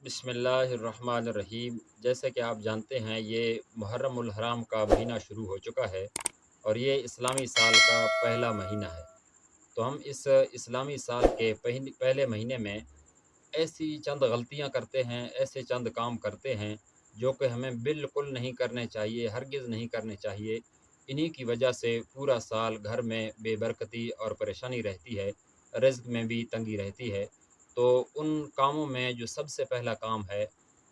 बिस्मिल्लाहिर्रहमानिर्रहीम। जैसे कि आप जानते हैं, ये मुहर्रम उल हराम का महीना शुरू हो चुका है और ये इस्लामी साल का पहला महीना है। तो हम इस इस्लामी साल के पहले महीने में ऐसी चंद गलतियां करते हैं, ऐसे चंद काम करते हैं जो कि हमें बिल्कुल नहीं करने चाहिए, हरगिज़ नहीं करने चाहिए। इन्हीं की वजह से पूरा साल घर में बेबरकती और परेशानी रहती है, रिज़्क में भी तंगी रहती है। तो उन कामों में जो सबसे पहला काम है,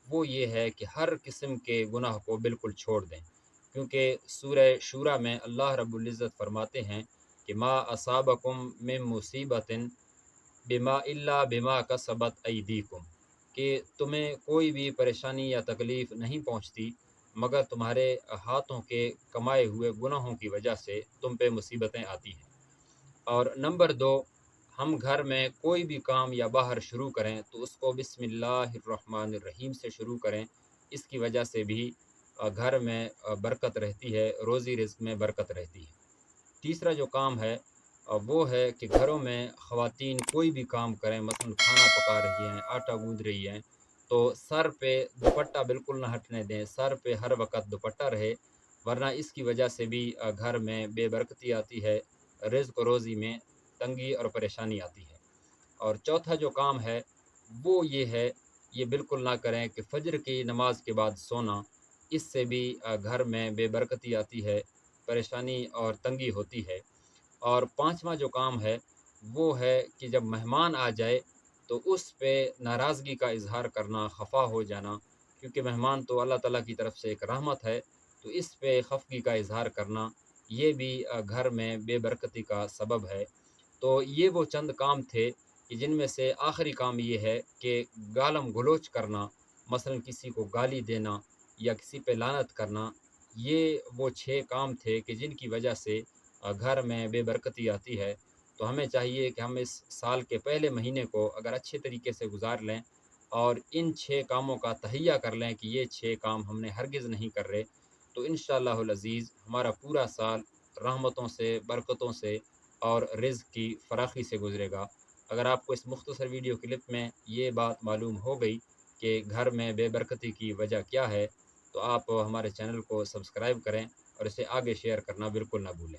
वो ये है कि हर किस्म के गुनाह को बिल्कुल छोड़ दें। क्योंकि सूरह शूरा में अल्लाह रब्बुल इज़्ज़त फरमाते हैं कि मा असाबकुम मिन मुसीबतिन बिमा कसबत अयदीकुम, कि तुम्हें कोई भी परेशानी या तकलीफ़ नहीं पहुंचती मगर तुम्हारे हाथों के कमाए हुए गुनाहों की वजह से तुम पे मुसीबतें आती हैं। और नंबर 2, हम घर में कोई भी काम या बाहर शुरू करें तो उसको बिस्मिल्लाहिर्रहमानिर्रहीम से शुरू करें। इसकी वजह से भी घर में बरकत रहती है, रोज़ी रिज़्क में बरकत रहती है। तीसरा जो काम है वो है कि घरों में ख़वातीन कोई भी काम करें, मसलन खाना पका रही हैं, आटा गूँथ रही हैं, तो सर पे दुपट्टा बिल्कुल ना हटने दें, सर पे हर वक़्त दुपट्टा रहे, वरना इसकी वजह से भी घर में बेबरकती आती है, रिज़्क रोज़ी में तंगी और परेशानी आती है। और चौथा जो काम है, वो ये है, ये बिल्कुल ना करें कि फ़ज्र की नमाज़ के बाद सोना, इससे भी घर में बेबरकती आती है, परेशानी और तंगी होती है। और पाँचवाँ जो काम है, वो है कि जब मेहमान आ जाए, तो उस पे नाराज़गी का इज़हार करना, ख़फ़ा हो जाना, क्योंकि मेहमान तो अल्लाह ताला की तरफ से एक रहमत है, तो इस पे ख़फ़गी का इज़हार करना, ये भी घर में बेबरकती का सबब है। तो ये वो चंद काम थे कि जिनमें से आखिरी काम ये है कि गालम गलोच करना, मसलन किसी को गाली देना या किसी पे लानत करना, ये वो 6 काम थे कि जिनकी वजह से घर में बेबरकती आती है। तो हमें चाहिए कि हम इस साल के पहले महीने को अगर अच्छे तरीके से गुज़ार लें और इन 6 कामों का तहैया कर लें कि ये 6 काम हमने हरगिज़ नहीं कर रहे, तो इंशाअल्लाहुल अज़ीज़ हमारा पूरा साल रहमतों से, बरकतों से और रिज़्क की फ़राखी से गुज़रेगा। अगर आपको इस मुख्तसर वीडियो क्लिप में ये बात मालूम हो गई कि घर में बेबरकती की वजह क्या है, तो आप हमारे चैनल को सब्सक्राइब करें और इसे आगे शेयर करना बिल्कुल ना भूलें।